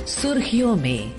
सुर्खियों में।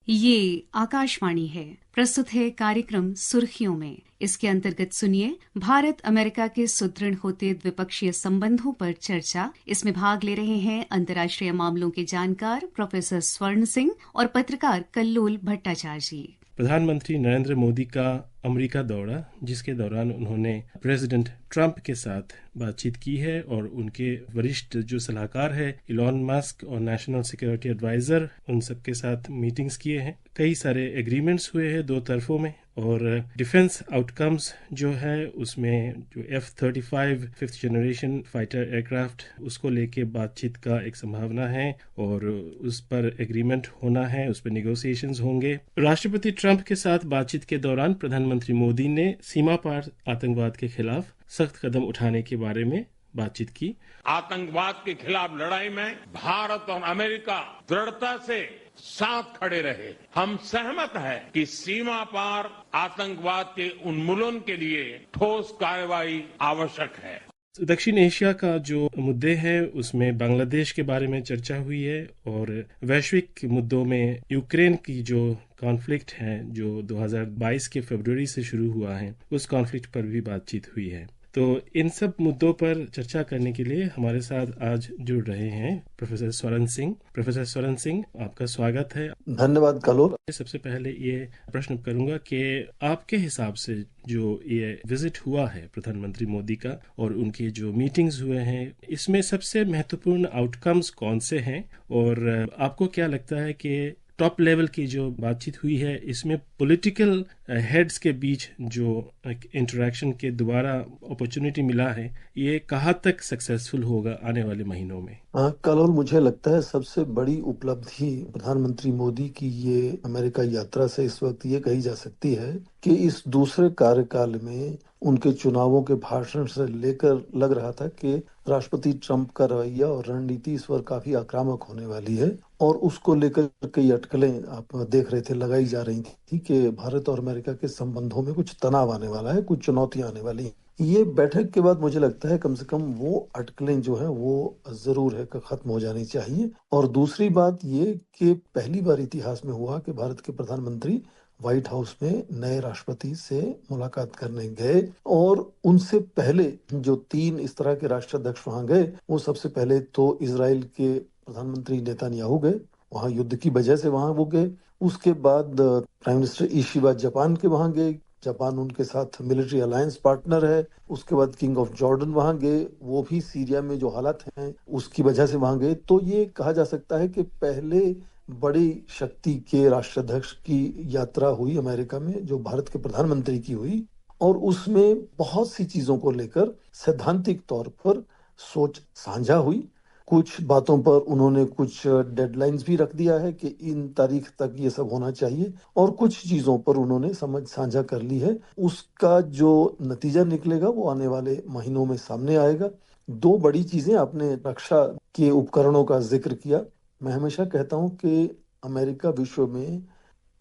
ये आकाशवाणी है। प्रस्तुत है कार्यक्रम सुर्खियों में। इसके अंतर्गत सुनिए भारत अमेरिका के सुदृढ़ होते द्विपक्षीय संबंधों पर चर्चा। इसमें भाग ले रहे हैं अंतर्राष्ट्रीय मामलों के जानकार प्रोफेसर स्वर्ण सिंह और पत्रकार कल्लोल भट्टाचार्य जी। प्रधानमंत्री नरेंद्र मोदी का अमेरिका दौरा, जिसके दौरान उन्होंने प्रेसिडेंट ट्रंप के साथ बातचीत की है और उनके वरिष्ठ जो सलाहकार है इलॉन मस्क और नेशनल सिक्योरिटी एडवाइजर, उन सब के साथ मीटिंग्स किए हैं। कई सारे एग्रीमेंट्स हुए हैं दो तरफों में, और डिफेंस आउटकम्स जो है उसमें जो F-35 fifth generation fighter aircraft, उसको लेके बातचीत का एक संभावना है और उस पर एग्रीमेंट होना है, उस पर निगोसिएशंस होंगे। राष्ट्रपति ट्रंप के साथ बातचीत के दौरान प्रधानमंत्री मोदी ने सीमा पार आतंकवाद के खिलाफ सख्त कदम उठाने के बारे में बातचीत की। आतंकवाद के खिलाफ लड़ाई में भारत और अमेरिका दृढ़ता से साथ खड़े रहे। हम सहमत हैं कि सीमा पार आतंकवाद के उन्मूलन के लिए ठोस कार्रवाई आवश्यक है। दक्षिण एशिया का जो मुद्दे हैं उसमें बांग्लादेश के बारे में चर्चा हुई है, और वैश्विक मुद्दों में यूक्रेन की जो कॉन्फ्लिक्ट है जो 2022 के फरवरी से शुरू हुआ है, उस कॉन्फ्लिक्ट पर भी बातचीत हुई है। तो इन सब मुद्दों पर चर्चा करने के लिए हमारे साथ आज जुड़ रहे हैं प्रोफेसर स्वर्ण सिंह। प्रोफेसर स्वर्ण सिंह, आपका स्वागत है। धन्यवाद कलोल। सबसे पहले ये प्रश्न करूंगा कि आपके हिसाब से जो ये विजिट हुआ है प्रधानमंत्री मोदी का और उनके जो मीटिंग्स हुए हैं, इसमें सबसे महत्वपूर्ण आउटकम्स कौन से हैं, और आपको क्या लगता है कि टॉप लेवल की जो बातचीत हुई है इसमें पॉलिटिकल हेड्स के बीच जो इंटरेक्शन के द्वारा अपॉर्चुनिटी मिला है, ये कहाँ तक सक्सेसफुल होगा आने वाले महीनों में? कलोल, मुझे लगता है सबसे बड़ी उपलब्धि प्रधानमंत्री मोदी की ये अमेरिका यात्रा से इस वक्त ये कही जा सकती है कि इस दूसरे कार्यकाल में उनके चुनावों के भाषण से लेकर लग रहा था कि राष्ट्रपति ट्रंप का रवैया और रणनीति इस बार काफी आक्रामक होने वाली है, और उसको लेकर कई अटकलें आप देख रहे थे लगाई जा रही थी कि भारत और अमेरिका के संबंधों में कुछ तनाव आने वाला है, कुछ चुनौतियां आने वाली हैं। ये बैठक के बाद मुझे लगता है कम से कम वो अटकलें जो है वो जरूर है कि खत्म हो जानी चाहिए। और दूसरी बात ये कि पहली बार इतिहास में हुआ कि भारत के प्रधानमंत्री व्हाइट हाउस में नए राष्ट्रपति से मुलाकात करने गए, और उनसे पहले जो 3 इस तरह के राष्ट्राध्यक्ष वहां गए, वो सबसे पहले तो इजराइल के प्रधानमंत्री नेतन्याहू गए, वहां युद्ध की वजह से वहां वो गए। उसके बाद प्राइम मिनिस्टर ईशिबा जापान के वहां गए, जापान उनके साथ मिलिट्री अलायंस पार्टनर है। उसके बाद किंग ऑफ जॉर्डन वहां गए, वो भी सीरिया में जो हालात हैं उसकी वजह से वहां गए। तो ये कहा जा सकता है कि पहले बड़ी शक्ति के राष्ट्राध्यक्ष की यात्रा हुई अमेरिका में, जो भारत के प्रधानमंत्री की हुई, और उसमें बहुत सी चीजों को लेकर सैद्धांतिक तौर पर सोच साझा हुई। कुछ बातों पर उन्होंने कुछ डेडलाइंस भी रख दिया है कि इन तारीख तक ये सब होना चाहिए, और कुछ चीजों पर उन्होंने समझ साझा कर ली है। उसका जो नतीजा निकलेगा वो आने वाले महीनों में सामने आएगा। 2 बड़ी चीजें, आपने रक्षा के उपकरणों का जिक्र किया। मैं हमेशा कहता हूं कि अमेरिका विश्व में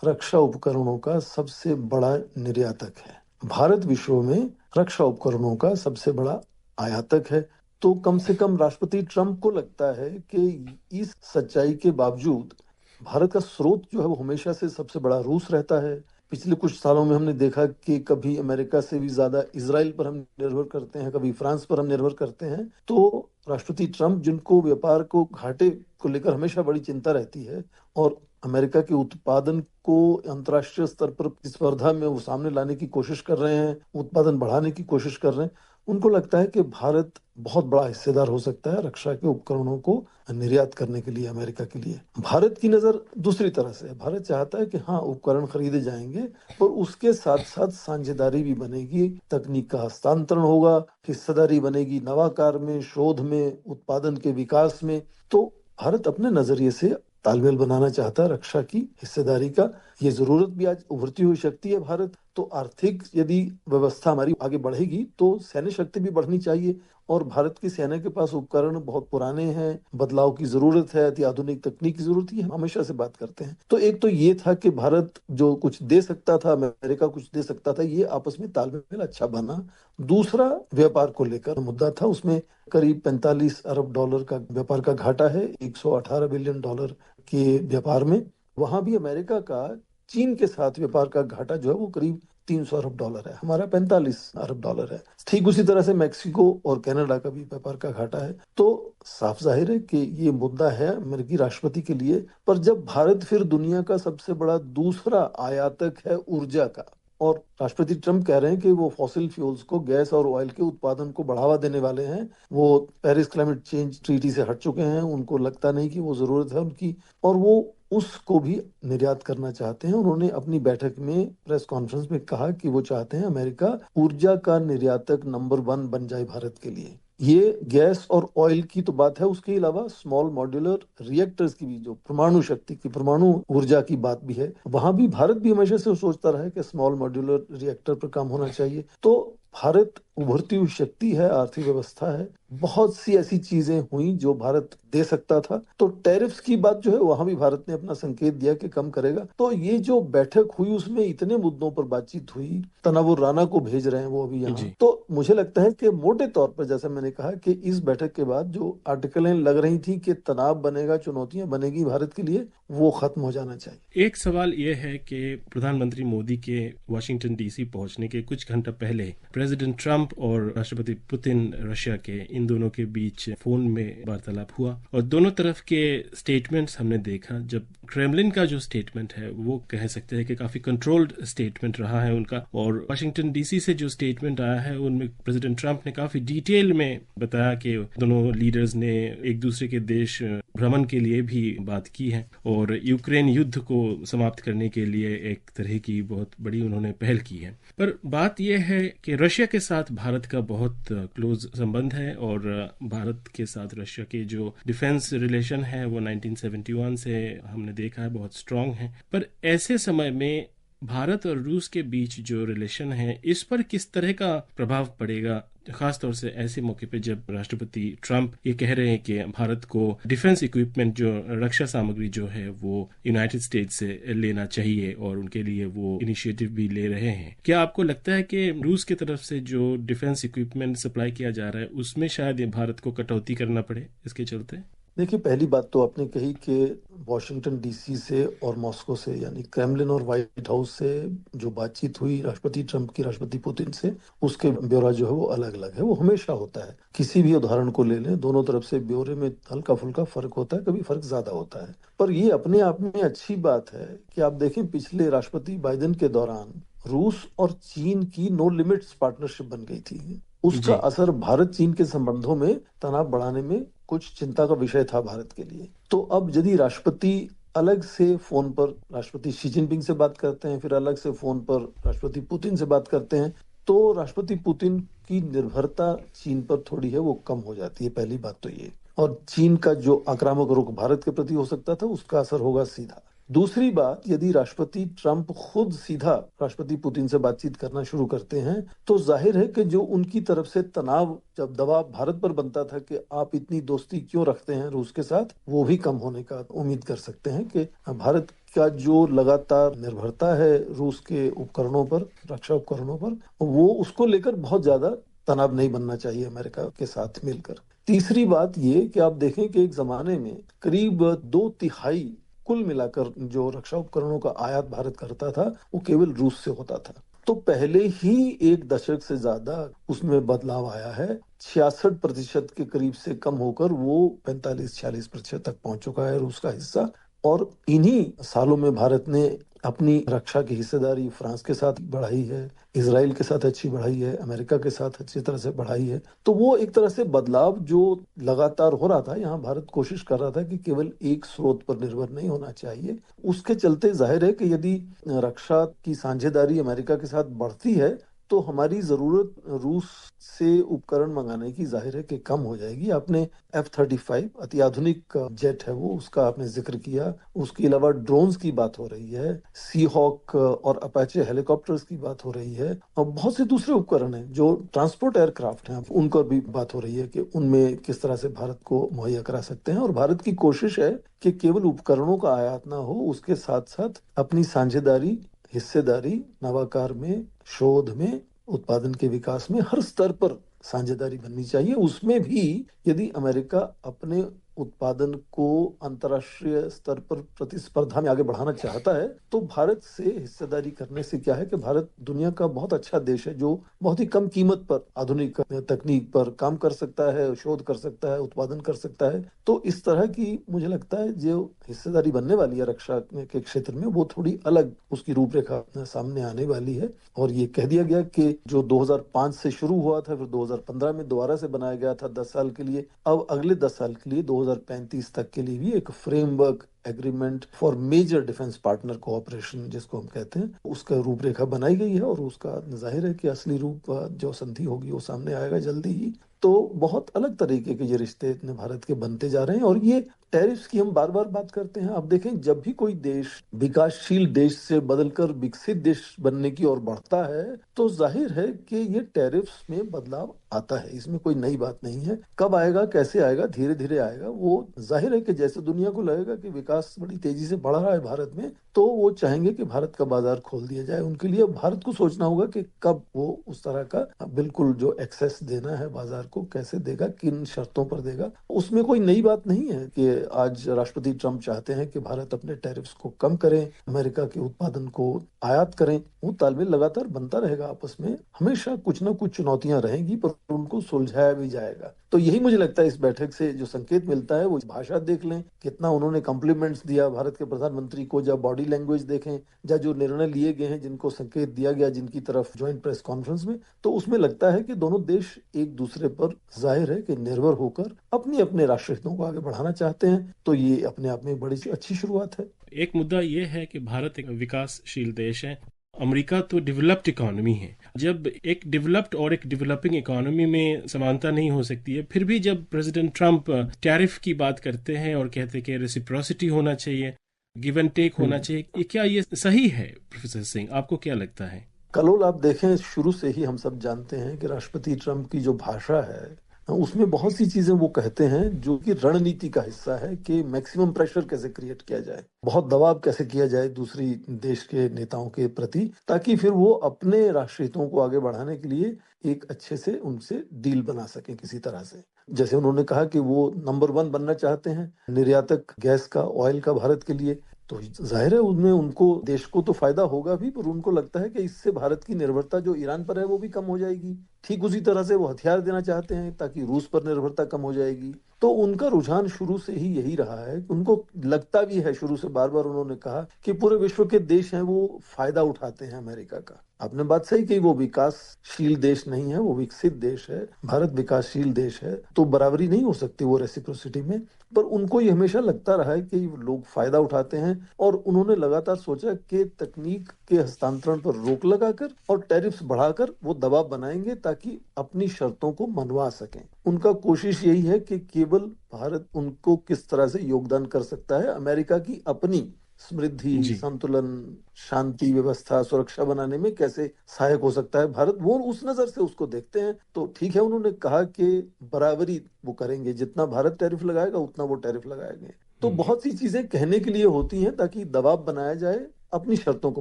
रक्षा उपकरणों का सबसे बड़ा निर्यातक है, भारत विश्व में रक्षा उपकरणों का सबसे बड़ा आयातक है। तो कम से कम राष्ट्रपति ट्रंप को लगता है कि इस सच्चाई के बावजूद भारत का स्रोत जो है वो हमेशा से सबसे बड़ा रूस रहता है। पिछले कुछ सालों में हमने देखा कि कभी अमेरिका से भी ज्यादा इजराइल पर हम निर्भर करते हैं, कभी फ्रांस पर हम निर्भर करते हैं। तो राष्ट्रपति ट्रंप, जिनको व्यापार को घाटे को लेकर हमेशा बड़ी चिंता रहती है और अमेरिका के उत्पादन को अंतर्राष्ट्रीय स्तर पर स्पर्धा में वो सामने लाने की कोशिश कर रहे हैं, उत्पादन बढ़ाने की कोशिश कर रहे हैं, उनको लगता है कि भारत बहुत बड़ा हिस्सेदार हो सकता है रक्षा के उपकरणों को निर्यात करने के लिए अमेरिका के लिए। भारत की नजर दूसरी तरह से है। भारत चाहता है कि हाँ, उपकरण खरीदे जाएंगे, पर उसके साथ साथ साझेदारी भी बनेगी, तकनीक का हस्तांतरण होगा, हिस्सेदारी बनेगी नवाकार में, शोध में, उत्पादन के विकास में। तो भारत अपने नजरिए से तालमेल बनाना चाहता है रक्षा की हिस्सेदारी का। ये जरूरत भी आज उभरती हुई शक्ति है भारत। तो आर्थिक यदि व्यवस्था हमारी आगे बढ़ेगी तो सैन्य शक्ति भी बढ़नी चाहिए। और भारत की सेना के पास उपकरण बहुत पुराने हैं, बदलाव की जरूरत है, अति आधुनिक तकनीक की जरूरत है, हम हमेशा से बात करते हैं। तो एक तो ये था कि भारत जो कुछ दे सकता था, अमेरिका कुछ दे सकता था, ये आपस में तालमेल अच्छा बना। दूसरा व्यापार को लेकर मुद्दा था, उसमें करीब 45 अरब डॉलर का व्यापार का घाटा है 118 बिलियन डॉलर के व्यापार में। वहां भी अमेरिका का चीन के साथ व्यापार का घाटा जो है वो करीब 300 अरब डॉलर है, हमारा 45 अरब डॉलर है। ठीक उसी तरह से मैक्सिको और कनाडा का भी व्यापार का घाटा है। तो साफ जाहिर है कि ये मुद्दा है अमेरिकी राष्ट्रपति के लिए। पर जब भारत फिर दुनिया का सबसे बड़ा दूसरा आयातक है ऊर्जा का, और राष्ट्रपति ट्रंप कह रहे हैं कि वो फॉसिल फ्यूल्स को, गैस और ऑयल के उत्पादन को बढ़ावा देने वाले हैं, वो पेरिस क्लाइमेट चेंज ट्रीटी से हट चुके हैं, उनको लगता नहीं कि वो जरूरत है उनकी, और वो उसको भी निर्यात करना चाहते हैं। उन्होंने अपनी बैठक में प्रेस कॉन्फ्रेंस में कहा कि वो चाहते हैं अमेरिका ऊर्जा का निर्यातक नंबर 1 बन जाए भारत के लिए। ये गैस और ऑयल की तो बात है, उसके अलावा स्मॉल मॉड्यूलर रिएक्टर्स की भी, जो परमाणु शक्ति की, परमाणु ऊर्जा की बात भी है, वहां भी भारत भी हमेशा से सोचता रहा है कि स्मॉल मॉड्यूलर रिएक्टर पर काम होना चाहिए। तो भारत उभरती हुई शक्ति है, आर्थिक व्यवस्था है, बहुत सी ऐसी चीजें हुई जो भारत दे सकता था। तो टैरिफ्स की बात जो है वहां भी भारत ने अपना संकेत दिया कि कम करेगा। तो ये जो बैठक हुई उसमें इतने मुद्दों पर बातचीत हुई। तनावुर राना को भेज रहे हैं वो अभी यहाँ। तो मुझे लगता है कि मोटे तौर पर, जैसे मैंने कहा, कि इस बैठक के बाद जो आर्टिकलें लग रही थी कि तनाव बनेगा, चुनौतियां बनेगी भारत के लिए, वो खत्म हो जाना चाहिए। एक सवाल यह है कि प्रधानमंत्री मोदी के वाशिंगटन डीसी पहुंचने के कुछ घंटे पहले प्रेसिडेंट ट्रंप और राष्ट्रपति पुतिन रशिया के, इन दोनों के बीच फोन में वार्तालाप हुआ और दोनों तरफ के स्टेटमेंट्स हमने देखा। जब क्रेमलिन का जो स्टेटमेंट है वो कह सकते हैं कि काफी कंट्रोल्ड स्टेटमेंट रहा है उनका, और वाशिंगटन डीसी से जो स्टेटमेंट आया है उनमें प्रेसिडेंट ट्रंप ने काफी डिटेल में बताया कि दोनों लीडर्स ने एक दूसरे के देश भ्रमण के लिए भी बात की है और यूक्रेन युद्ध को समाप्त करने के लिए एक तरह की बहुत बड़ी उन्होंने पहल की है। पर बात यह है कि रशिया के साथ भारत का बहुत क्लोज संबंध है और भारत के साथ रशिया के जो डिफेंस रिलेशन है वो 1971 से हमने देखा है बहुत स्ट्रांग है। पर ऐसे समय में भारत और रूस के बीच जो रिलेशन है, इस पर किस तरह का प्रभाव पड़ेगा, खासतौर से ऐसे मौके पे जब राष्ट्रपति ट्रंप ये कह रहे हैं कि भारत को डिफेंस इक्विपमेंट, जो रक्षा सामग्री जो है वो यूनाइटेड स्टेट्स से लेना चाहिए और उनके लिए वो इनिशिएटिव भी ले रहे हैं। क्या आपको लगता है कि रूस की तरफ से जो डिफेंस इक्विपमेंट सप्लाई किया जा रहा है उसमें शायद भारत को कटौती करना पड़े इसके चलते? देखिए, पहली बात तो आपने कही कि वॉशिंगटन डीसी से और मॉस्को से, यानी क्रेमलिन और व्हाइट हाउस से जो बातचीत हुई राष्ट्रपति ट्रंप की राष्ट्रपति पुतिन से, उसके ब्यौरा जो है वो अलग अलग है। वो हमेशा होता है, किसी भी उदाहरण को ले लें, दोनों तरफ से ब्यौरे में हल्का फुल्का फर्क होता है, कभी फर्क ज्यादा होता है। पर ये अपने आप में अच्छी बात है कि आप देखें, पिछले राष्ट्रपति बाइडेन के दौरान रूस और चीन की नो लिमिट्स पार्टनरशिप बन गई थी। उसका असर भारत चीन के संबंधों में तनाव बढ़ाने में कुछ चिंता का विषय था भारत के लिए। तो अब यदि राष्ट्रपति अलग से फोन पर राष्ट्रपति शी जिनपिंग से बात करते हैं, फिर अलग से फोन पर राष्ट्रपति पुतिन से बात करते हैं, तो राष्ट्रपति पुतिन की निर्भरता चीन पर थोड़ी है वो कम हो जाती है। पहली बात तो ये, और चीन का जो आक्रामक रुख भारत के प्रति हो सकता था उसका असर होगा सीधा। दूसरी बात, यदि राष्ट्रपति ट्रंप खुद सीधा राष्ट्रपति पुतिन से बातचीत करना शुरू करते हैं तो जाहिर है कि जो उनकी तरफ से तनाव, जब दबाव भारत पर बनता था कि आप इतनी दोस्ती क्यों रखते हैं रूस के साथ, वो भी कम होने का उम्मीद कर सकते हैं कि भारत का जो लगातार निर्भरता है रूस के उपकरणों पर, रक्षा उपकरणों पर, वो उसको लेकर बहुत ज्यादा तनाव नहीं बनना चाहिए अमेरिका के साथ मिलकर। तीसरी बात ये कि आप देखें कि एक जमाने में करीब 2/3 कुल मिलाकर जो रक्षा उपकरणों का आयात भारत करता था वो केवल रूस से होता था। तो पहले ही एक दशक से ज्यादा उसमें बदलाव आया है। 66% के करीब से कम होकर वो 45-46% तक पहुंच चुका है रूस का हिस्सा। और इन्हीं सालों में भारत ने अपनी रक्षा की हिस्सेदारी फ्रांस के साथ बढ़ाई है, इजराइल के साथ अच्छी बढ़ाई है, अमेरिका के साथ अच्छी तरह से बढ़ाई है। तो वो एक तरह से बदलाव जो लगातार हो रहा था, यहाँ भारत कोशिश कर रहा था कि केवल एक स्रोत पर निर्भर नहीं होना चाहिए। उसके चलते जाहिर है कि यदि रक्षा की साझेदारी अमेरिका के साथ बढ़ती है तो हमारी जरूरत रूस से उपकरण मंगाने की जाहिर है कि कम हो जाएगी। आपने F-35 अति आधुनिक जेट है वो, उसका आपने जिक्र किया। उसके अलावा ड्रोन्स की बात हो रही है, सी हॉक और अपाचे हेलीकॉप्टर्स की बात हो रही है, और बहुत से दूसरे उपकरण हैं जो ट्रांसपोर्ट एयरक्राफ्ट हैं, उनका भी बात हो रही है कि उनमें किस तरह से भारत को मुहैया करा सकते हैं। और भारत की कोशिश है कि केवल उपकरणों का आयात ना हो, उसके साथ साथ अपनी साझेदारी, हिस्सेदारी नवाकार में, शोध में, उत्पादन के विकास में, हर स्तर पर साझेदारी बननी चाहिए। उसमें भी यदि अमेरिका अपने उत्पादन को अंतर्राष्ट्रीय स्तर पर प्रतिस्पर्धा में आगे बढ़ाना चाहता है तो भारत से हिस्सेदारी करने से क्या है कि भारत दुनिया का बहुत अच्छा देश है जो बहुत ही कम कीमत पर आधुनिक तकनीक पर काम कर सकता है, शोध कर सकता है, उत्पादन कर सकता है। तो इस तरह की मुझे लगता है जो हिस्सेदारी बनने वाली है रक्षा के क्षेत्र में, वो थोड़ी अलग उसकी रूपरेखा सामने आने वाली है। और ये कह दिया गया कि जो 2005 से शुरू हुआ था, फिर 2015 में दोबारा से बनाया गया था 10 साल के लिए, अब अगले 10 साल के लिए 2035 तक के लिए भी एक framework agreement for major defence partner cooperation जिसको हम कहते हैं, उसका रूपरेखा बनाई गई है। और उसका जाहिर है कि असली रूप जो संधि होगी वो सामने आएगा जल्दी ही। तो बहुत अलग तरीके के ये रिश्ते इतने भारत के बनते जा रहे हैं। और ये टैरिफ्स की हम बार बार बात करते हैं। आप देखें, जब भी कोई देश विकासशील देश से बदलकर विकसित देश बनने की ओर बढ़ता है तो जाहिर है कि ये टैरिफ्स में बदलाव आता है। इसमें कोई नई बात नहीं है। कब आएगा, कैसे आएगा, धीरे धीरे आएगा। वो जाहिर है कि जैसे दुनिया को लगेगा कि विकास बड़ी तेजी से बढ़ रहा है भारत में, तो वो चाहेंगे कि भारत का बाजार खोल दिया जाए। उनके लिए भारत को सोचना होगा कि कब वो उस तरह का बिल्कुल जो एक्सेस देना है बाजार को कैसे देगा, किन शर्तों पर देगा। उसमें कोई नई बात नहीं है कि आज राष्ट्रपति ट्रंप चाहते हैं कि भारत अपने टैरिफ्स को कम करें, अमेरिका के उत्पादन को आयात करें। वो तालमेल लगातार बनता रहेगा आपस में। हमेशा कुछ ना कुछ चुनौतियां रहेंगी पर उनको सुलझाया भी जाएगा। तो यही मुझे लगता है इस बैठक से जो संकेत मिलता है। वो भाषा देख लें, कितना उन्होंने कॉम्प्लीमेंट्स दिया भारत के प्रधानमंत्री को, जब बॉडी लैंग्वेज देखें, या जो निर्णय लिए गए हैं, जिनको संकेत दिया गया जिनकी तरफ ज्वाइंट प्रेस कॉन्फ्रेंस में, तो उसमें लगता है कि दोनों देश एक दूसरे पर जाहिर है कि निर्भर होकर अपने अपने राष्ट्र हितों को आगे बढ़ाना चाहते हैं। तो ये अपने आप में बड़ी अच्छी शुरुआत है। एक मुद्दा ये है कि भारत एक विकासशील देश है, अमेरिका तो डेवलप्ड इकोनॉमी है। जब एक डेवलप्ड और एक डेवलपिंग इकोनॉमी में समानता नहीं हो सकती है, फिर भी जब प्रेसिडेंट ट्रंप टैरिफ की बात करते हैं और कहते हैं कि रेसिप्रोसिटी होना चाहिए, गिव एंड टेक होना चाहिए, क्या ये सही है? प्रोफेसर सिंह, आपको क्या लगता है? कलोल, आप देखें, शुरू से ही हम सब जानते हैं कि राष्ट्रपति ट्रंप की जो भाषा है उसमें बहुत सी चीजें वो कहते हैं जो कि रणनीति का हिस्सा है कि मैक्सिमम प्रेशर कैसे क्रिएट किया जाए, बहुत दबाव कैसे किया जाए दूसरी देश के नेताओं के प्रति, ताकि फिर वो अपने राष्ट्र हितों को आगे बढ़ाने के लिए एक अच्छे से उनसे डील बना सके किसी तरह से। जैसे उन्होंने कहा कि वो नंबर 1 बनना चाहते हैं निर्यातक गैस का, ऑयल का भारत के लिए। तो जाहिर है उनमें उनको देश को तो फायदा होगा भी, पर उनको लगता है कि इससे भारत की निर्भरता जो ईरान पर है वो भी कम हो जाएगी। ठीक उसी तरह से वो हथियार देना चाहते हैं ताकि रूस पर निर्भरता कम हो जाएगी। तो उनका रुझान शुरू से ही यही रहा है। उनको लगता भी है, शुरू से बार बार उन्होंने कहा कि पूरे विश्व के देश हैं वो फायदा उठाते हैं अमेरिका का। आपने बात सही कही, वो विकासशील देश नहीं है, वो विकसित देश है। भारत विकासशील देश है, तो बराबरी नहीं हो सकती वो रेसिप्रोसिटी में। पर उनको ये हमेशा लगता रहा है कि लोग फायदा उठाते हैं, और उन्होंने लगातार सोचा कि तकनीक के हस्तांतरण पर रोक लगाकर और टैरिफ्स बढ़ाकर वो दबाव बनाएंगे ताकि अपनी शर्तों को मनवा सकें। उनका कोशिश यही है कि केवल भारत उनको किस तरह से योगदान कर सकता है अमेरिका की अपनी समृद्धि, संतुलन, शांति, व्यवस्था, सुरक्षा बनाने में कैसे सहायक हो सकता है भारत, वो उस नजर से उसको देखते हैं। तो ठीक है, उन्होंने कहा कि बराबरी वो करेंगे, जितना भारत टैरिफ लगाएगा उतना वो टैरिफ लगाएंगे। तो बहुत सी चीजें कहने के लिए होती हैं ताकि दबाव बनाया जाए, अपनी शर्तों को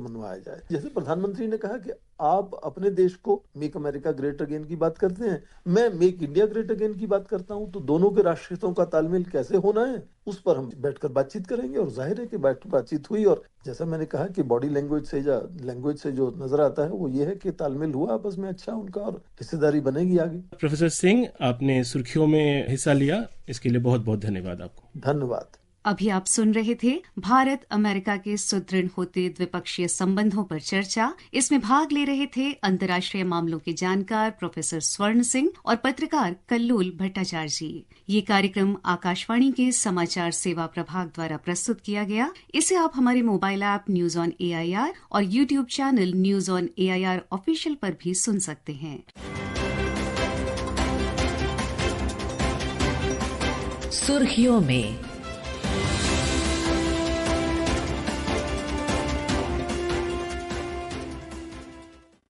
मनवाया जाए। जैसे प्रधानमंत्री ने कहा कि आप अपने देश को मेक अमेरिका ग्रेट अगेन की बात करते हैं, मैं मेक इंडिया ग्रेट अगेन की बात करता हूं, तो दोनों के राष्ट्र हितों का तालमेल कैसे होना है उस पर हम बैठकर बातचीत करेंगे। और जाहिर है कि बातचीत हुई, और जैसा मैंने कहा कि बॉडी लैंग्वेज से जो नजर आता है वो ये है कि तालमेल हुआ आपस में अच्छा उनका, और हिस्सेदारी बनेगी आगे। प्रोफेसर सिंह, आपने सुर्खियों में हिस्सा लिया, इसके लिए बहुत बहुत धन्यवाद आपको। धन्यवाद। अभी आप सुन रहे थे भारत अमेरिका के सुदृढ़ होते द्विपक्षीय संबंधों पर चर्चा। इसमें भाग ले रहे थे अंतर्राष्ट्रीय मामलों के जानकार प्रोफेसर स्वर्ण सिंह और पत्रकार कल्लोल भट्टाचार्य जी। ये कार्यक्रम आकाशवाणी के समाचार सेवा प्रभाग द्वारा प्रस्तुत किया गया। इसे आप हमारे mobile app news on AIR और YouTube channel news on AIR official पर भी सुन सकते हैं। सुर्खियों में